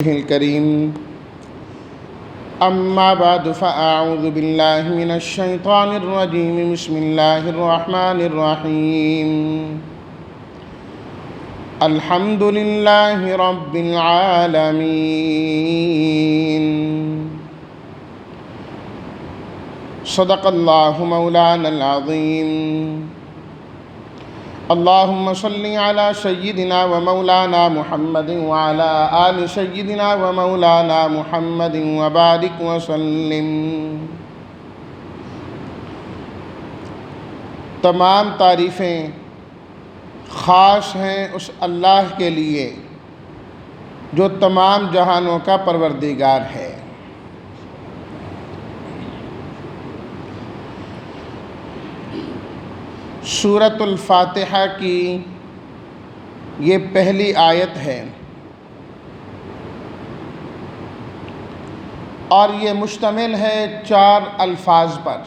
الكريم أما بعد فأعوذ بالله من الشيطان الرجيم بسم الله الرحمن الرحيم الحمد لله رب العالمين صدق الله مولانا العظيم اللهم صل على سيدنا ومولانا محمد وعلى آل سيدنا ومولانا محمد وبارك وسلم۔ تمام تعریفیں خاص ہیں اس اللہ کے لیے جو تمام جہانوں کا پروردگار ہے۔ سورۃ الفاتحہ کی یہ پہلی آیت ہے اور یہ مشتمل ہے 4 الفاظ پر۔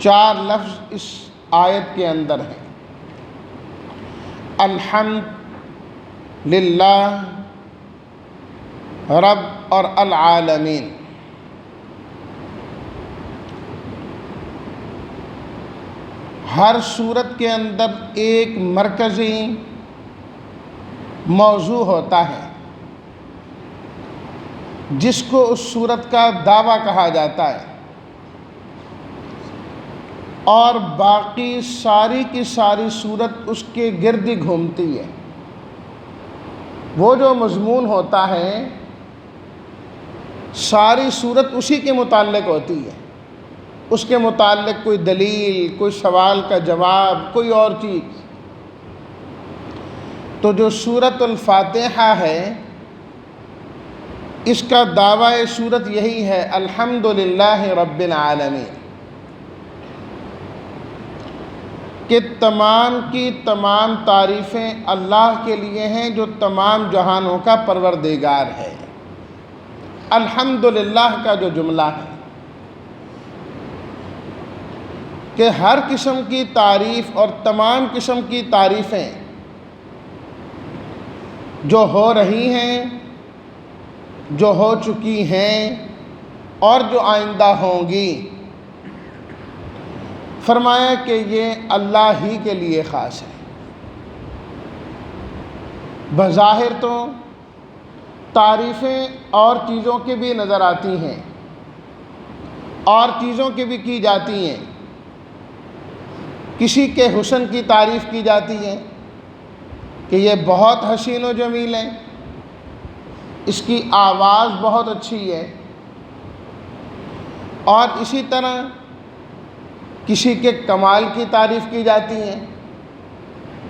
4 لفظ اس آیت کے اندر ہیں۔ الحمد للہ، رب اور العالمین۔ ہر صورت کے اندر ایک مرکزی موضوع ہوتا ہے جس کو اس صورت کا دعویٰ کہا جاتا ہے، اور باقی ساری کی ساری صورت اس کے گرد گھومتی ہے۔ وہ جو مضمون ہوتا ہے ساری صورت اسی کے متعلق ہوتی ہے، اس کے متعلق کوئی دلیل، کوئی سوال کا جواب، کوئی اور چیز۔ تو جو سورۃ الفاتحہ ہے اس کا دعویٰ سورت یہی ہے، الحمدللہ رب العالمین، کہ تمام کی تمام تعریفیں اللہ کے لیے ہیں جو تمام جہانوں کا پروردگار ہے۔ الحمدللہ کا جو جملہ ہے کہ ہر قسم کی تعریف اور تمام قسم کی تعریفیں جو ہو رہی ہیں، جو ہو چکی ہیں اور جو آئندہ ہوں گی، فرمایا کہ یہ اللہ ہی کے لیے خاص ہے۔ بظاہر تو تعریفیں اور چیزوں کی بھی نظر آتی ہیں اور چیزوں کی بھی کی جاتی ہیں۔ کسی کے حسن کی تعریف کی جاتی ہے کہ یہ بہت حسین و جمیل ہے، اس کی آواز بہت اچھی ہے، اور اسی طرح کسی کے کمال کی تعریف کی جاتی ہے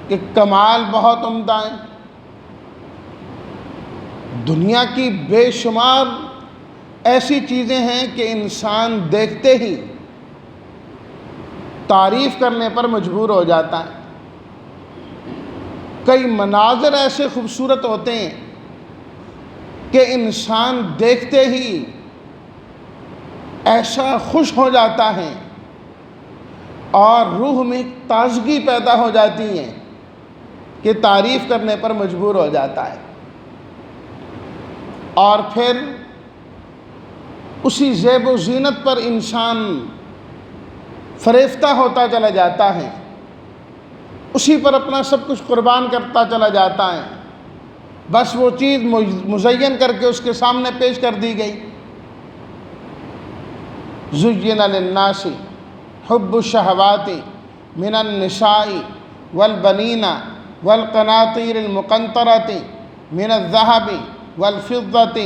کہ کمال بہت عمدہ ہے۔ دنیا کی بے شمار ایسی چیزیں ہیں کہ انسان دیکھتے ہی تعریف کرنے پر مجبور ہو جاتا ہے۔ کئی مناظر ایسے خوبصورت ہوتے ہیں کہ انسان دیکھتے ہی ایسا خوش ہو جاتا ہے اور روح میں تازگی پیدا ہو جاتی ہے کہ تعریف کرنے پر مجبور ہو جاتا ہے، اور پھر اسی زیب و زینت پر انسان فریفتہ ہوتا چلا جاتا ہے، اسی پر اپنا سب کچھ قربان کرتا چلا جاتا ہے۔ بس وہ چیز مزین کر کے اس کے سامنے پیش کر دی گئی۔ زُيِّنَ لِلنَّاسِ حُبُّ الشَّهَوَاتِ مِنَ النِّسَاءِ وَالْبَنِينَ وَالْقَنَاطِيرِ الْمُقَنطَرَةِ مِنَ الذَّهَبِ وَالْفِضَّةِ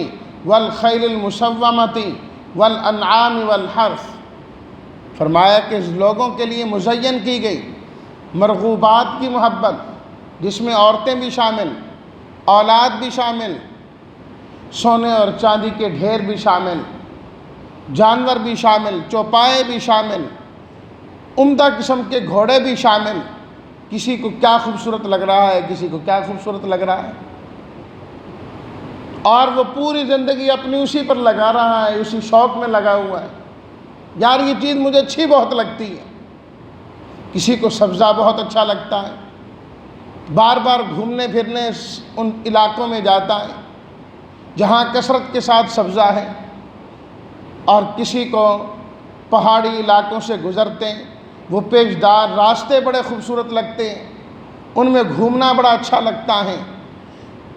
وَالْخَيْلِ الْمُسَوَّمَةِ وَالْأَنْعَامِ وَالْحَرْثِ۔ فرمایا کہ لوگوں کے لیے مزین کی گئی مرغوبات کی محبت، جس میں عورتیں بھی شامل، اولاد بھی شامل، سونے اور چاندی کے ڈھیر بھی شامل، جانور بھی شامل، چوپائے بھی شامل، عمدہ قسم کے گھوڑے بھی شامل۔ کسی کو کیا خوبصورت لگ رہا ہے، کسی کو کیا خوبصورت لگ رہا ہے، اور وہ پوری زندگی اپنی اسی پر لگا رہا ہے، اسی شوق میں لگا ہوا ہے، یار یہ چیز مجھے اچھی بہت لگتی ہے۔ کسی کو سبزہ بہت اچھا لگتا ہے، بار بار گھومنے پھرنے ان علاقوں میں جاتا ہے، جہاں کثرت کے ساتھ سبزہ ہے، اور کسی کو پہاڑی علاقوں سے گزرتے ہیں، وہ پیچدار راستے بڑے خوبصورت لگتے ہیں، ان میں گھومنا بڑا اچھا لگتا ہے،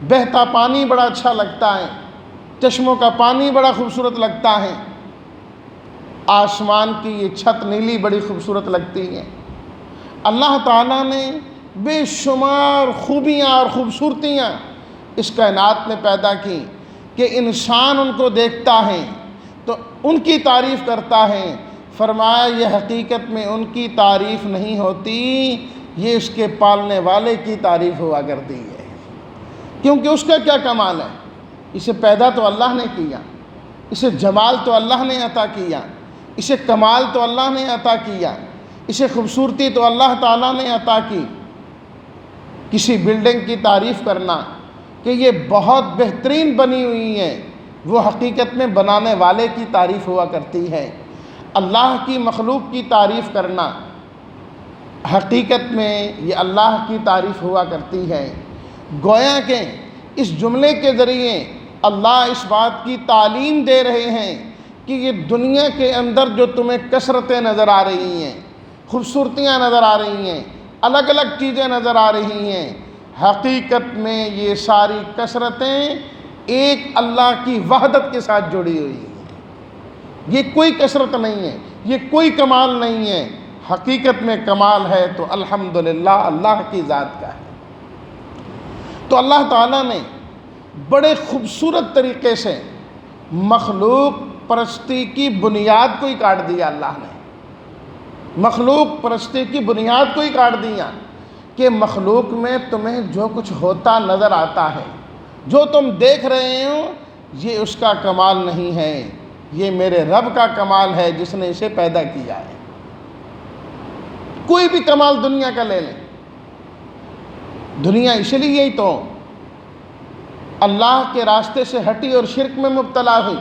بہتا پانی بڑا اچھا لگتا ہے، چشموں کا پانی بڑا خوبصورت لگتا ہے، آسمان کی یہ چھت نیلی بڑی خوبصورت لگتی ہے۔ اللہ تعالیٰ نے بے شمار خوبیاں اور خوبصورتیاں اس کائنات میں پیدا کی کہ انسان ان کو دیکھتا ہے تو ان کی تعریف کرتا ہے۔ فرمایا یہ حقیقت میں ان کی تعریف نہیں ہوتی، یہ اس کے پالنے والے کی تعریف ہوا کرتی ہے، کیونکہ اس کا کیا کمال ہے؟ اسے پیدا تو اللہ نے کیا، اسے جمال تو اللہ نے عطا کیا، اسے کمال تو اللہ نے عطا کیا، اسے خوبصورتی تو اللہ تعالیٰ نے عطا کی۔ کسی بلڈنگ کی تعریف کرنا کہ یہ بہت بہترین بنی ہوئی ہے، وہ حقیقت میں بنانے والے کی تعریف ہوا کرتی ہے۔ اللہ کی مخلوق کی تعریف کرنا حقیقت میں یہ اللہ کی تعریف ہوا کرتی ہے۔ گویا کہ اس جملے کے ذریعے اللہ اس بات کی تعلیم دے رہے ہیں کہ یہ دنیا کے اندر جو تمہیں کثرتیں نظر آ رہی ہیں، خوبصورتیاں نظر آ رہی ہیں، الگ الگ چیزیں نظر آ رہی ہیں، حقیقت میں یہ ساری کثرتیں ایک اللہ کی وحدت کے ساتھ جڑی ہوئی ہیں۔ یہ کوئی کثرت نہیں ہے، یہ کوئی کمال نہیں ہے، حقیقت میں کمال ہے تو الحمدللہ اللہ کی ذات کا ہے۔ تو اللہ تعالیٰ نے بڑے خوبصورت طریقے سے مخلوق پرستی کی بنیاد کو ہی کاٹ دیا۔ اللہ نے مخلوق پرستی کی بنیاد کو ہی کاٹ دیا کہ مخلوق میں تمہیں جو کچھ ہوتا نظر آتا ہے، جو تم دیکھ رہے ہو، یہ اس کا کمال نہیں ہے، یہ میرے رب کا کمال ہے جس نے اسے پیدا کیا ہے۔ کوئی بھی کمال دنیا کا لے لیں، دنیا اس لیے ہی تو اللہ کے راستے سے ہٹی اور شرک میں مبتلا ہوئی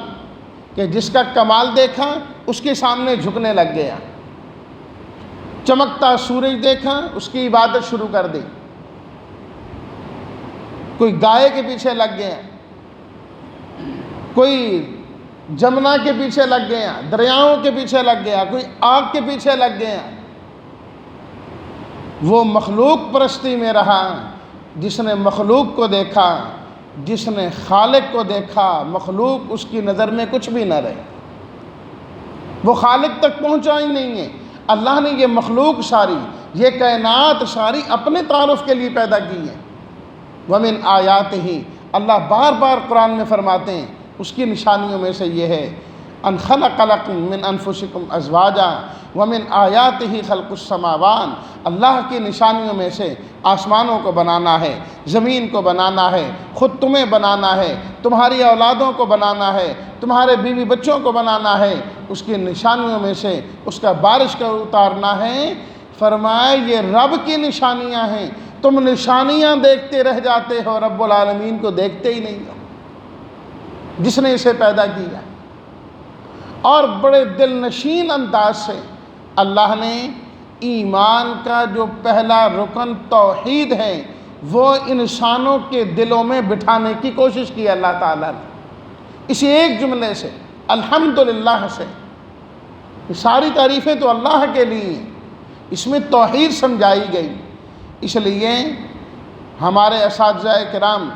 کہ جس کا کمال دیکھا اس کے سامنے جھکنے لگ گیا، چمکتا سورج دیکھا اس کی عبادت شروع کر دی، کوئی گائے کے پیچھے لگ گیا، کوئی جمنا کے پیچھے لگ گیا، دریاؤں کے پیچھے لگ گیا، کوئی آگ کے پیچھے لگ گیا۔ وہ مخلوق پرستی میں رہا، جس نے مخلوق کو دیکھا، جس نے خالق کو دیکھا، مخلوق اس کی نظر میں کچھ بھی نہ رہے، وہ خالق تک پہنچا ہی نہیں ہے۔ اللہ نے یہ مخلوق ساری، یہ کائنات ساری اپنے تعارف کے لیے پیدا کی ہے۔ وَمِنْ آیَاتِهِ، اللہ بار بار قرآن میں فرماتے ہیں اس کی نشانیوں میں سے یہ ہے ان خلق لکم من انفسکم ازواجا ومن آیاتہ خلق السماوات، اللہ کی نشانیوں میں سے آسمانوں کو بنانا ہے، زمین کو بنانا ہے، خود تمہیں بنانا ہے، تمہاری اولادوں کو بنانا ہے، تمہارے بیوی بچوں کو بنانا ہے، اس کی نشانیوں میں سے اس کا بارش کا اتارنا ہے۔ فرمایا یہ رب کی نشانیاں ہیں، تم نشانیاں دیکھتے رہ جاتے ہو، رب العالمین کو دیکھتے ہی نہیں ہو جس نے اسے پیدا کیا۔ اور بڑے دل نشین انداز سے اللہ نے ایمان کا جو پہلا رکن توحید ہے وہ انسانوں کے دلوں میں بٹھانے کی کوشش کی اللہ تعالیٰ نے، اسی ایک جملے سے الحمدللہ سے۔ یہ ساری تعریفیں تو اللہ کے لیے ہیں، اس میں توحید سمجھائی گئی۔ اس لیے ہمارے اساتذہ کرام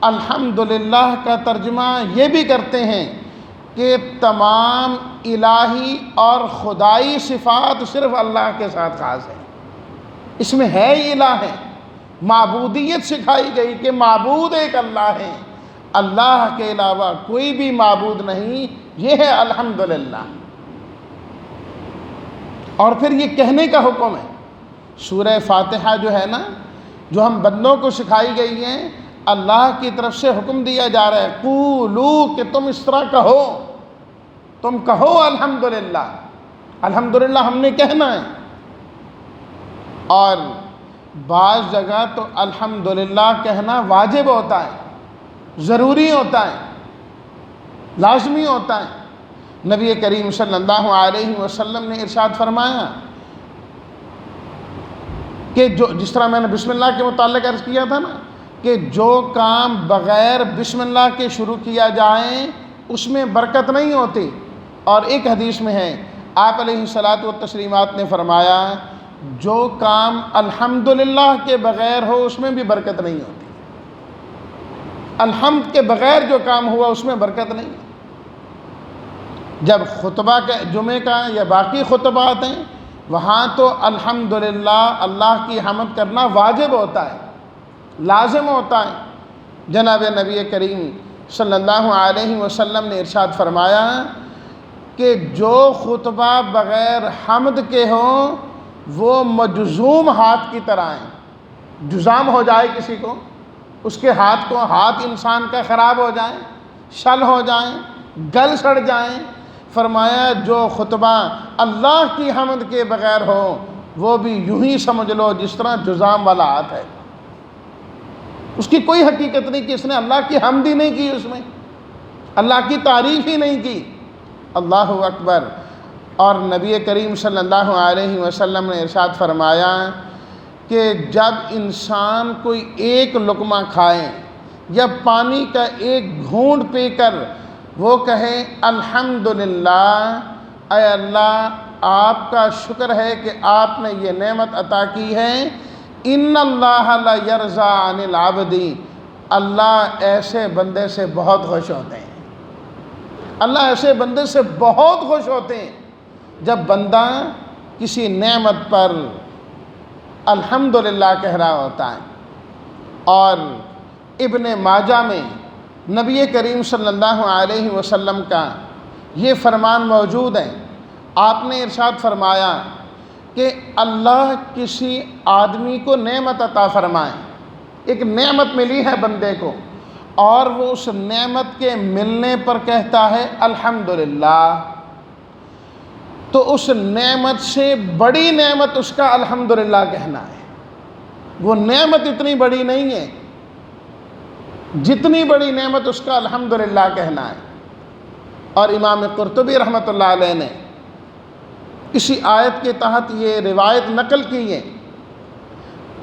الحمدللہ کا ترجمہ یہ بھی کرتے ہیں کہ تمام الہی اور خدائی صفات صرف اللہ کے ساتھ خاص ہیں، اس میں ہے ہی الہ ہے، معبودیت سکھائی گئی کہ معبود ایک اللہ ہے، اللہ کے علاوہ کوئی بھی معبود نہیں، یہ ہے الحمدللہ۔ اور پھر یہ کہنے کا حکم ہے، سورہ فاتحہ جو ہے نا، جو ہم بندوں کو سکھائی گئی ہیں، اللہ کی طرف سے حکم دیا جا رہا ہے قولو، کہ تم اس طرح کہو، تم کہو الحمدللہ، الحمدللہ ہم نے کہنا ہے۔ اور بعض جگہ تو الحمدللہ کہنا واجب ہوتا ہے، ضروری ہوتا ہے، لازمی ہوتا ہے۔ نبی کریم صلی اللہ علیہ وسلم نے ارشاد فرمایا کہ جس طرح میں نے بسم اللہ کے متعلق عرض کیا تھا نا کہ جو کام بغیر بسم اللہ کے شروع کیا جائے اس میں برکت نہیں ہوتی۔ اور ایک حدیث میں ہے آپ علیہ الصلاۃ والتسلیمات نے فرمایا جو کام الحمدللہ کے بغیر ہو اس میں بھی برکت نہیں ہوتی۔ الحمد کے بغیر جو کام ہوا اس میں برکت نہیں ہے۔ جب خطبہ کا جمعے کا یا باقی خطبات ہیں وہاں تو الحمدللہ اللہ کی حمد کرنا واجب ہوتا ہے، لازم ہوتا ہے۔ جناب نبی کریم صلی اللہ علیہ وسلم نے ارشاد فرمایا کہ جو خطبہ بغیر حمد کے ہوں وہ مجذوم ہاتھ کی طرح ہیں۔ جذام ہو جائے کسی کو، اس کے ہاتھ انسان کا خراب ہو جائیں، شل ہو جائیں، گل سڑ جائیں، فرمایا جو خطبہ اللہ کی حمد کے بغیر ہو وہ بھی یوں ہی سمجھ لو جس طرح جذام والا ہاتھ ہے، اس کی کوئی حقیقت نہیں کہ اس نے اللہ کی حمد ہی نہیں کی، اس میں اللہ کی تعریف ہی نہیں کی۔ اللہ اکبر۔ اور نبی کریم صلی اللہ علیہ وسلم نے ارشاد فرمایا کہ جب انسان کوئی ایک لقمہ کھائے یا پانی کا ایک گھونٹ پی کر وہ کہے الحمدللہ، اے اللہ آپ کا شکر ہے کہ آپ نے یہ نعمت عطا کی ہے، ان اللہ لا یرضی عن العبد، اللہ ایسے بندے سے بہت خوش ہوتے ہیں۔ اللہ ایسے بندے سے بہت خوش ہوتے ہیں جب بندہ کسی نعمت پر الحمدللہ کہہ رہا ہوتا ہے۔ اور ابن ماجہ میں نبی کریم صلی اللہ علیہ وسلم کا یہ فرمان موجود ہے، آپ نے ارشاد فرمایا کہ اللہ کسی آدمی کو نعمت عطا فرمائے، ایک نعمت ملی ہے بندے کو اور وہ اس نعمت کے ملنے پر کہتا ہے الحمدللہ، تو اس نعمت سے بڑی نعمت اس کا الحمدللہ کہنا ہے۔ وہ نعمت اتنی بڑی نہیں ہے جتنی بڑی نعمت اس کا الحمدللہ کہنا ہے۔ اور امام قرطبی رحمۃ اللہ علیہ نے اسی آیت کے تحت یہ روایت نقل کی ہے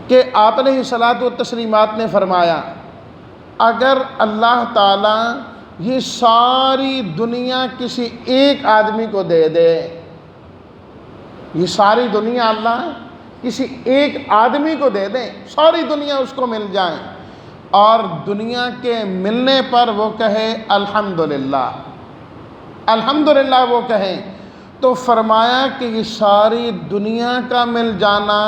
کہ آپ علیہ الصلاۃ والتسلیمات نے فرمایا اگر اللہ تعالیٰ یہ ساری دنیا کسی ایک آدمی کو دے دے، یہ ساری دنیا اللہ کسی ایک آدمی کو دے دیں، ساری دنیا اس کو مل جائے اور دنیا کے ملنے پر وہ کہے الحمدللہ، الحمدللہ وہ کہیں، تو فرمایا کہ یہ ساری دنیا کا مل جانا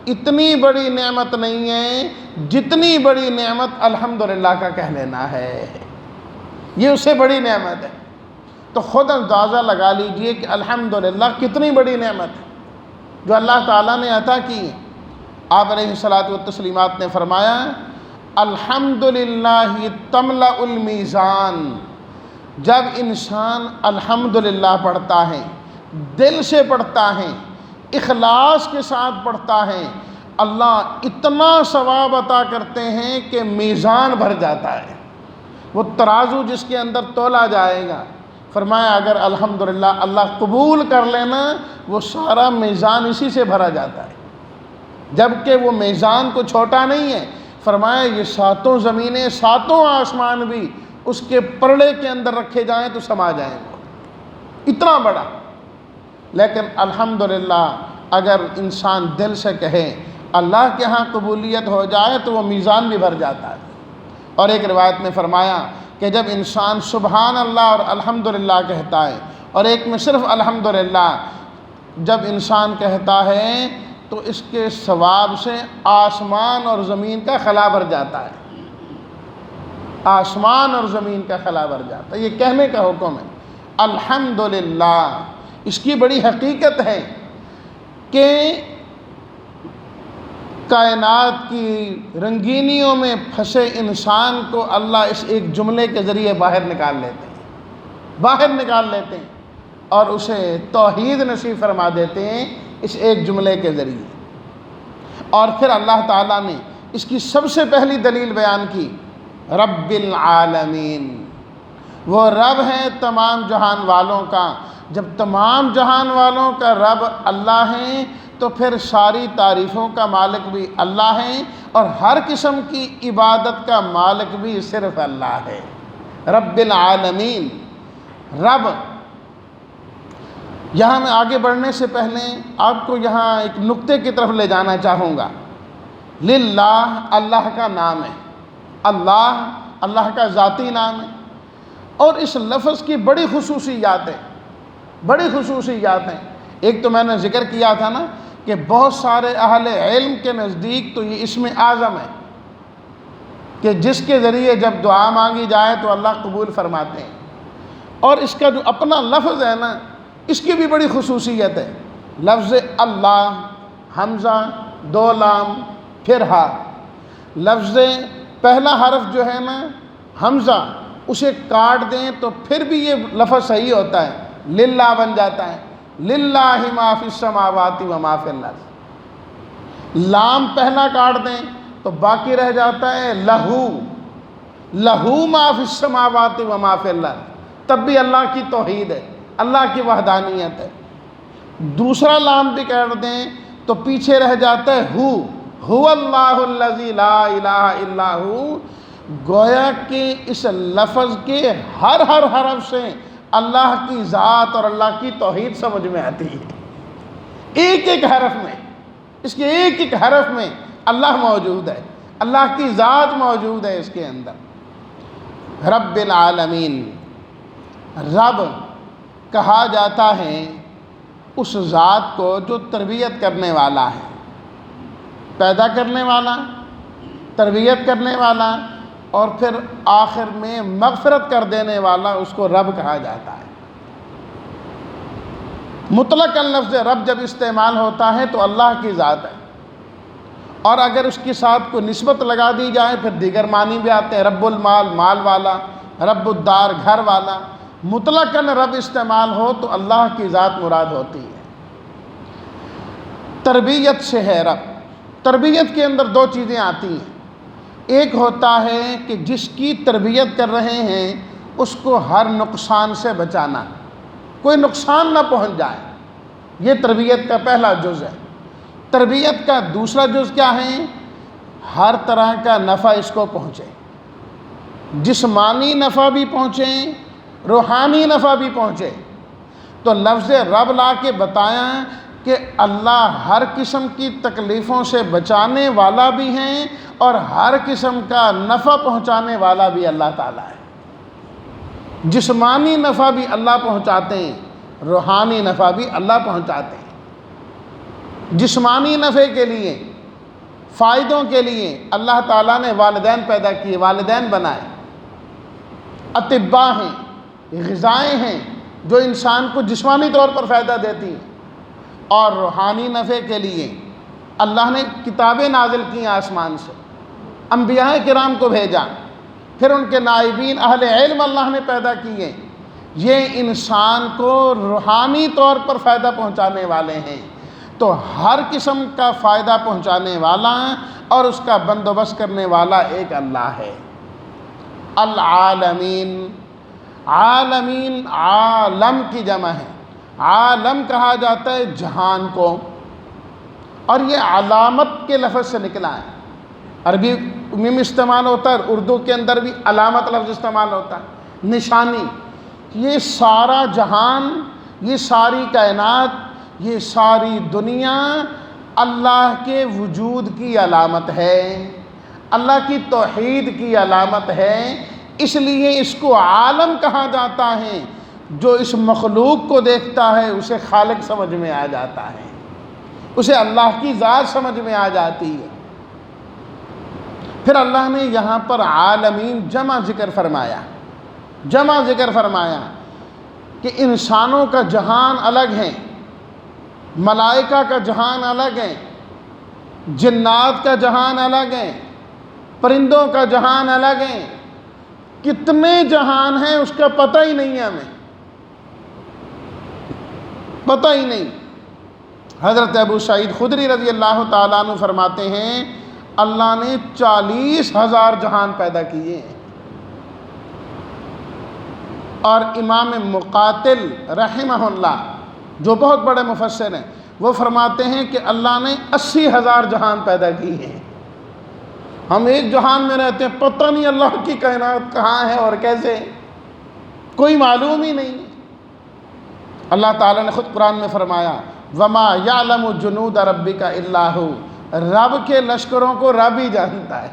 اتنی بڑی نعمت نہیں ہے جتنی بڑی نعمت الحمدللہ کا کہہ لینا ہے، یہ اس سے بڑی نعمت ہے۔ تو خود اندازہ لگا لیجئے کہ الحمدللہ کتنی بڑی نعمت ہے جو اللہ تعالیٰ نے عطا کی ہے۔ آپ علیہ الصلاۃ والتسلیمات نے فرمایا الحمدللہ تملأ المیزان، جب انسان الحمدللہ پڑھتا ہے، دل سے پڑھتا ہے، اخلاص کے ساتھ پڑھتا ہے، اللہ اتنا ثواب عطا کرتے ہیں کہ میزان بھر جاتا ہے، وہ ترازو جس کے اندر تولا جائے گا، فرمایا اگر الحمدللہ اللہ قبول کر لینا وہ سارا میزان اسی سے بھرا جاتا ہے، جبکہ وہ میزان کو چھوٹا نہیں ہے، فرمایا یہ ساتوں زمینیں ساتوں آسمان بھی اس کے پرڑے کے اندر رکھے جائیں تو سما جائیں گے، اتنا بڑا۔ لیکن الحمدللہ اگر انسان دل سے کہے اللہ کے ہاں قبولیت ہو جائے تو وہ میزان بھی بھر جاتا ہے۔ اور ایک روایت میں فرمایا کہ جب انسان سبحان اللہ اور الحمدللہ کہتا ہے اور ایک میں صرف الحمدللہ جب انسان کہتا ہے تو اس کے ثواب سے آسمان اور زمین کا خلا بھر جاتا ہے، آسمان اور زمین کا خلا بھر جاتا ہے۔ یہ کہنے کا حکم ہے الحمدللہ۔ اس کی بڑی حقیقت ہے کہ کائنات کی رنگینیوں میں پھنسے انسان کو اللہ اس ایک جملے کے ذریعے باہر نکال لیتے ہیں اور اسے توحید نصیب فرما دیتے ہیں اس ایک جملے کے ذریعے۔ اور پھر اللہ تعالیٰ نے اس کی سب سے پہلی دلیل بیان کی رب العالمین، وہ رب ہے تمام جہان والوں کا۔ جب تمام جہان والوں کا رب اللہ ہیں تو تو پھر ساری تعریفوں کا مالک بھی اللہ ہے، اور ہر قسم کی عبادت کا مالک بھی صرف اللہ ہے، رب العالمین۔ رب، یہاں میں آگے بڑھنے سے پہلے آپ کو یہاں ایک نقطے کی طرف لے جانا چاہوں گا۔ للہ اللہ کا نام ہے، اللہ کا ذاتی نام ہے، اور اس لفظ کی بڑی خصوصیات ہیں۔ ایک تو میں نے ذکر کیا تھا نا کہ بہت سارے اہل علم کے نزدیک تو یہ اسم اعظم ہے کہ جس کے ذریعے جب دعا مانگی جائے تو اللہ قبول فرماتے ہیں، اور اس کا جو اپنا لفظ ہے نا، اس کی بھی بڑی خصوصیت ہے۔ لفظ اللہ، حمزہ، 2 لام پھر ہا، لفظ پہلا حرف جو ہے نا حمزہ، اسے کاٹ دیں تو پھر بھی یہ لفظ صحیح ہوتا ہے، للہ بن جاتا ہے، للہ ما فی السماوات و ما فی الارض۔ لام پہلا کاٹ دیں تو باقی رہ جاتا ہے لہو ما فی السماوات و ما فی الارض، تب بھی اللہ کی توحید ہے، اللہ کی وحدانیت ہے۔ دوسرا لام بھی کاٹ دیں تو پیچھے رہ جاتا ہے هو اللہ الذی لا الہ الا ہو، گویا کہ اس لفظ کے ہر حرف سے اللہ کی ذات اور اللہ کی توحید سمجھ میں آتی ہے۔ ایک حرف میں، اس کے ایک حرف میں اللہ موجود ہے، اللہ کی ذات موجود ہے اس کے اندر۔ رب العالمین، رب کہا جاتا ہے اس ذات کو جو تربیت کرنے والا ہے، پیدا کرنے والا، تربیت کرنے والا، اور پھر آخر میں مغفرت کر دینے والا، اس کو رب کہا جاتا ہے۔ مطلق لفظ رب جب استعمال ہوتا ہے تو اللہ کی ذات ہے، اور اگر اس کے ساتھ کوئی نسبت لگا دی جائے پھر دیگر معنی بھی آتے ہیں، رب المال، مال والا، رب الدار، گھر والا۔ مطلق رب استعمال ہو تو اللہ کی ذات مراد ہوتی ہے۔ تربیت سے ہے رب۔ تربیت کے اندر 2 چیزیں آتی ہیں، ایک ہوتا ہے کہ جس کی تربیت کر رہے ہیں اس کو ہر نقصان سے بچانا، کوئی نقصان نہ پہنچ جائے، یہ تربیت کا پہلا جز ہے۔ تربیت کا دوسرا جز کیا ہے؟ ہر طرح کا نفع اس کو پہنچے، جسمانی نفع بھی پہنچے، روحانی نفع بھی پہنچے۔ تو لفظ رب لا کے بتایا کہ اللہ ہر قسم کی تکلیفوں سے بچانے والا بھی ہیں، اور ہر قسم کا نفع پہنچانے والا بھی اللہ تعالیٰ ہے۔ جسمانی نفع بھی اللہ پہنچاتے ہیں، روحانی نفع بھی اللہ پہنچاتے ہیں۔ جسمانی نفع کے لیے، فائدوں کے لیے اللہ تعالیٰ نے والدین پیدا کیے، والدین بنائے، اطباء ہیں، غذائیں ہیں جو انسان کو جسمانی طور پر فائدہ دیتی ہیں، اور روحانی نفع کے لیے اللہ نے کتابیں نازل کی آسمان سے، انبیاء کرام کو بھیجا، پھر ان کے نائبین اہل علم اللہ نے پیدا کیے، یہ انسان کو روحانی طور پر فائدہ پہنچانے والے ہیں۔ تو ہر قسم کا فائدہ پہنچانے والا اور اس کا بندوبست کرنے والا ایک اللہ ہے۔ العالمین، عالمین عالم کی جمع ہے، عالم کہا جاتا ہے جہان کو، اور یہ علامت کے لفظ سے نکلا ہے۔ عربی میں استعمال ہوتا ہے، اردو کے اندر بھی علامت لفظ استعمال ہوتا ہے، نشانی۔ یہ سارا جہان، یہ ساری کائنات، یہ ساری دنیا اللہ کے وجود کی علامت ہے، اللہ کی توحید کی علامت ہے، اس لیے اس کو عالم کہا جاتا ہے۔ جو اس مخلوق کو دیکھتا ہے اسے خالق سمجھ میں آ جاتا ہے، اسے اللہ کی ذات سمجھ میں آ جاتی ہے۔ پھر اللہ نے یہاں پر عالمین جمع ذکر فرمایا کہ انسانوں کا جہان الگ ہے، ملائکہ کا جہان الگ ہے، جنات کا جہان الگ ہے، پرندوں کا جہان الگ ہے، کتنے جہان ہیں اس کا پتہ ہی نہیں ہے، ہمیں پتہ ہی نہیں۔ حضرت ابو سعید خدری رضی اللہ تعالیٰ عنہ فرماتے ہیں اللہ نے 40,000 جہان پیدا کیے ہیں، اور امام مقاتل رحمہ اللہ جو بہت بڑے مفسر ہیں، وہ فرماتے ہیں کہ اللہ نے 80,000 جہان پیدا کی ہیں، ہم ایک جہان میں رہتے ہیں، پتہ نہیں اللہ کی کائنات کہاں ہے اور کیسے، کوئی معلوم ہی نہیں۔ اللہ تعالیٰ نے خود قرآن میں فرمایا وَمَا يَعْلَمُ جُنُودَ رَبِّكَ إِلَّا هُوَ، رب کے لشکروں کو رب ہی جانتا ہے،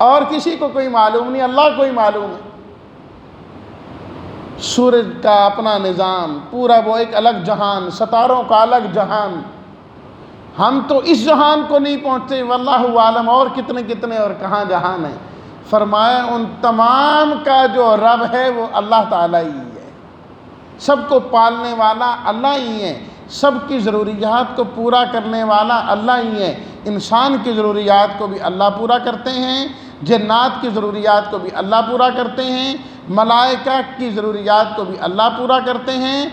اور کسی کو کوئی معلوم نہیں، اللہ کو ہی معلوم ہے۔ سورج کا اپنا نظام، پورا وہ ایک الگ جہان، ستاروں کا الگ جہان، ہم تو اس جہان کو نہیں پہنچتے، واللہ عالم اور کتنے کتنے اور کہاں جہان ہیں۔ فرمایا ان تمام کا جو رب ہے وہ اللہ تعالیٰ ہی ہے، سب کو پالنے والا اللہ ہی ہے، سب کی ضروریات کو پورا کرنے والا اللہ ہی ہے۔ انسان کی ضروریات کو بھی اللہ پورا کرتے ہیں، جنات کی ضروریات کو بھی اللہ پورا کرتے ہیں، ملائکہ کی ضروریات کو بھی اللہ پورا کرتے ہیں،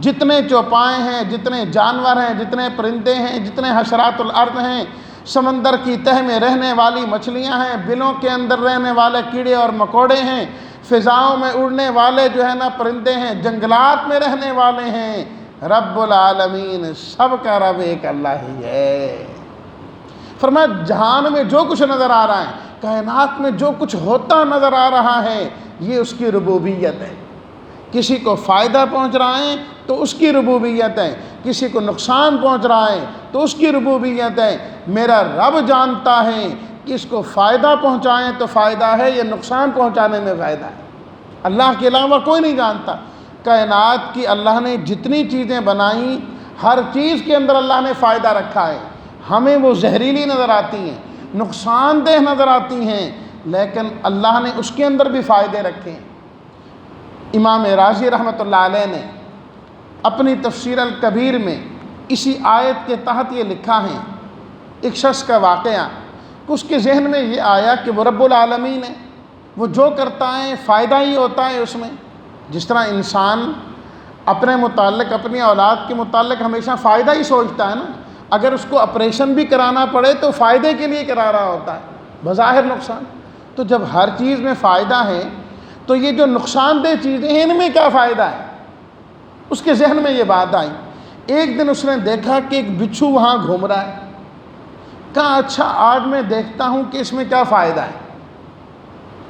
جتنے چوپائے ہیں، جتنے جانور ہیں، جتنے پرندے ہیں، جتنے حشرات الارض ہیں، سمندر کی تہ میں رہنے والی مچھلیاں ہیں، بلوں کے اندر رہنے والے کیڑے اور مکوڑے ہیں، فضاؤں میں اڑنے والے جو ہے نا پرندے ہیں، جنگلات میں رہنے والے ہیں، رب العالمین سب کا رب ایک اللہ ہی ہے۔ فرمایا جہان میں جو کچھ نظر آ رہا ہے، کائنات میں جو کچھ ہوتا نظر آ رہا ہے، یہ اس کی ربوبیت ہے۔ کسی کو فائدہ پہنچ رہا ہے تو اس کی ربوبیت ہے، کسی کو نقصان پہنچ رہا ہے تو اس کی ربوبیت ہے۔ میرا رب جانتا ہے کہ اس کو فائدہ پہنچائیں تو فائدہ ہے، یا نقصان پہنچانے میں فائدہ ہے، اللہ کے علاوہ کوئی نہیں جانتا۔ کائنات کی اللہ نے جتنی چیزیں بنائیں، ہر چیز کے اندر اللہ نے فائدہ رکھا ہے، ہمیں وہ زہریلی نظر آتی ہیں، نقصان دہ نظر آتی ہیں، لیکن اللہ نے اس کے اندر بھی فائدے رکھے ہیں۔ امام راضی رحمۃ اللہ علیہ نے اپنی تفسیر الکبیر میں اسی آیت کے تحت یہ لکھا ہے، ایک شخص کا واقعہ، اس کے ذہن میں یہ آیا کہ وہ رب العالمین ہے، وہ جو کرتا ہے فائدہ ہی ہوتا ہے اس میں۔ جس طرح انسان اپنے متعلق، اپنی اولاد کے متعلق ہمیشہ فائدہ ہی سوچتا ہے نا، اگر اس کو آپریشن بھی کرانا پڑے تو فائدے کے لیے کرا رہا ہوتا ہے، بظاہر نقصان۔ تو جب ہر چیز میں فائدہ ہے تو یہ جو نقصان دہ چیزیں ہیں ان میں کیا فائدہ ہے؟ اس کے ذہن میں یہ بات آئی۔ ایک دن اس نے دیکھا کہ ایک بچھو وہاں گھوم رہا ہے، کہا اچھا آج میں دیکھتا ہوں کہ اس میں کیا فائدہ ہے۔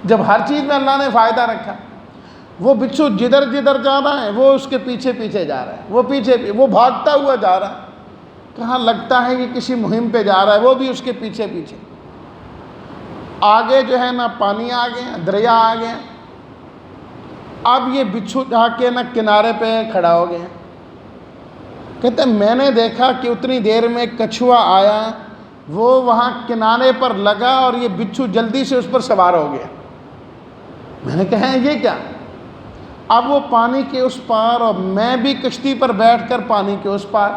جب ہر چیز میں اللہ نے فائدہ رکھا، وہ بچھو جدھر جدھر جا رہا ہے وہ اس کے پیچھے پیچھے جا رہا ہے، وہ بھاگتا ہوا جا رہا ہے، کہاں لگتا ہے یہ کسی مہم پہ جا رہا ہے، وہ بھی اس کے پیچھے پیچھے۔ آگے جو ہے نا پانی آ گیا، دریا آ گیا، اب یہ بچھو جا کے نا کنارے پہ کھڑا ہو گیا۔ کہتے ہیں میں نے دیکھا کہ اتنی دیر میں کچھوا آیا، وہ وہاں کنارے پر لگا اور یہ بچھو جلدی سے اس پر سوار ہو گیا۔ میں نے کہا یہ کیا؟ اب وہ پانی کے اس پار اور میں بھی کشتی پر بیٹھ کر پانی کے اس پار۔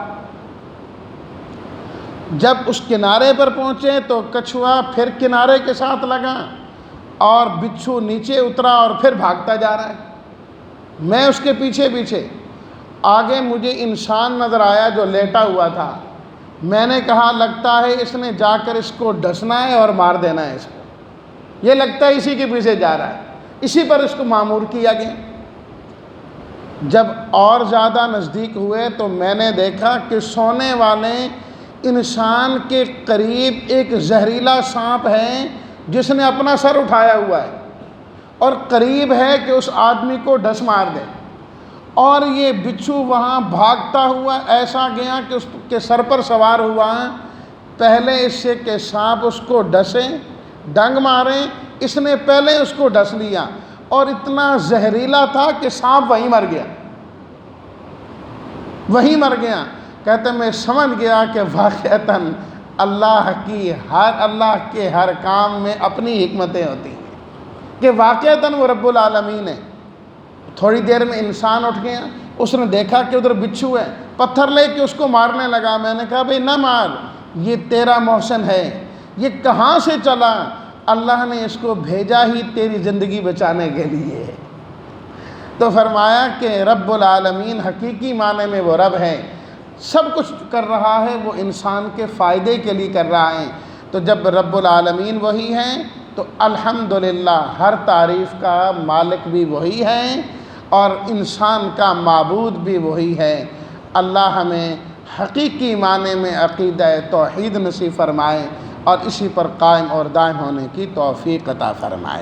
جب اس کنارے پر پہنچے تو کچھوا پھر کنارے کے ساتھ لگا اور بچھو نیچے اترا اور پھر بھاگتا جا رہا ہے، میں اس کے پیچھے پیچھے۔ آگے مجھے انسان نظر آیا جو لیٹا ہوا تھا، میں نے کہا لگتا ہے اس نے جا کر اس کو ڈسنا ہے اور مار دینا ہے اس کو، یہ لگتا ہے اسی کے پیچھے جا رہا ہے، اسی پر اس کو معمور کیا گیا۔ جب اور زیادہ نزدیک ہوئے تو میں نے دیکھا کہ سونے والے انسان کے قریب ایک زہریلا سانپ ہے جس نے اپنا سر اٹھایا ہوا ہے اور قریب ہے کہ اس آدمی کو ڈس مار دے، اور یہ بچھو وہاں بھاگتا ہوا ایسا گیا کہ اس کے سر پر سوار ہوا، پہلے اس سے کہ سانپ اس کو ڈسے، ڈنگ مارے، اس نے پہلے اس کو ڈس لیا اور اتنا زہریلا تھا کہ سانپ وہیں مر گیا۔ کہتے میں سمجھ گیا کہ واقعتاً اللہ کے ہر کام میں اپنی حکمتیں ہوتی ہیں، کہ واقعتاً وہ رب العالمین ہے۔ تھوڑی دیر میں انسان اٹھ گیا، اس نے دیکھا کہ ادھر بچھو ہے، پتھر لے کے اس کو مارنے لگا۔ میں نے کہا بھئی نہ مار، یہ تیرا محسن ہے، یہ کہاں سے چلا؟ اللہ نے اس کو بھیجا ہی تیری زندگی بچانے کے لیے۔ تو فرمایا کہ رب العالمین حقیقی معنی میں وہ رب ہے، سب کچھ کر رہا ہے وہ انسان کے فائدے کے لیے کر رہا ہے۔ تو جب رب العالمین وہی ہیں تو الحمدللہ ہر تعریف کا مالک بھی وہی ہے اور انسان کا معبود بھی وہی ہے۔ اللہ ہمیں حقیقی معنی میں عقیدہ توحید نصیب فرمائے اور اسی پر قائم اور دائم ہونے کی توفیق عطا فرمائے۔